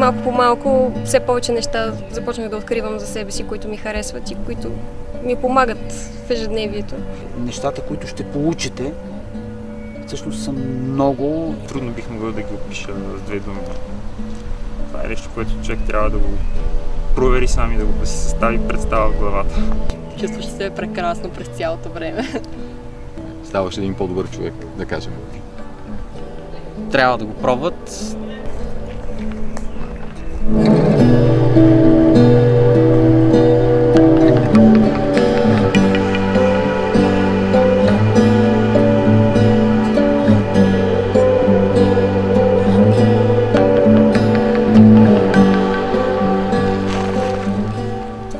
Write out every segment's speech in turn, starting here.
малко по малко все повече неща започнах да откривам за себе си, които ми харесват и които ми помагат в ежедневието. Нещата, които ще получите, всъщност са много... Трудно бих могъл да ги опиша с две думи. Това е нещо, което човек трябва да го провери сам и да си състави представа в главата. Чувстваш се прекрасно през цялото време. Ставаш един по-добър човек, да кажем. Трябва да го пробват.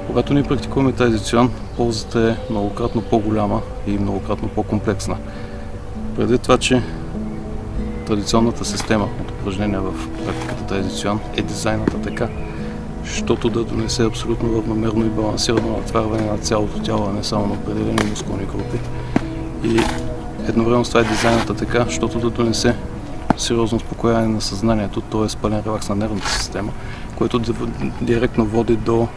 Когато ние практикуваме традицион, ползата е многократно по-голяма и многократно по-комплексна. Преди това, че традиционната система от упражнения в практиката традицион е дизайната така, защото да донесе абсолютно равномерно и балансирано натварване на цялото тяло, а не само на определени мускулни групи. И едновременно с това е дизайната така, защото да донесе сериозно успокояване на съзнанието, т.е. пълен релакс на нервната система, което директно води до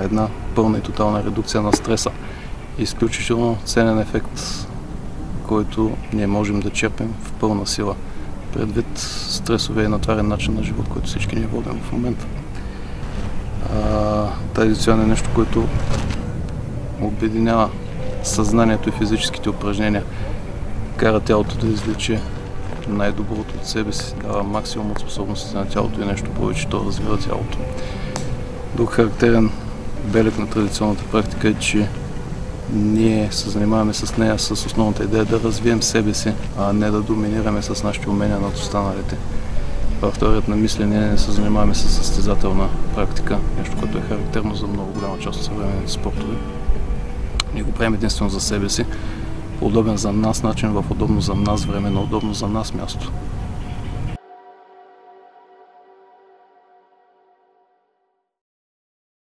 една пълна и тотална редукция на стреса. Изключително ценен ефект, който ние можем да черпим в пълна сила, предвид стресовия и натварен начин на живот, който всички ние водим в момента. Традицион е нещо, което обединява съзнанието и физическите упражнения, кара тялото да извлече най-доброто от себе си, дава максимум от способностите на тялото и нещо повече, то развива тялото. Друг характерен белег на традиционната практика е, че ние се занимаваме с нея с основната идея да развием себе си, а не да доминираме с нашите умения над останалите. В теорията на мислене не се занимаваме с състезателна практика, нещо, което е характерно за много голяма част от съвременните спортове. Ние го правим единствено за себе си, по удобен за нас начин, в удобно за нас време, на удобно за нас място.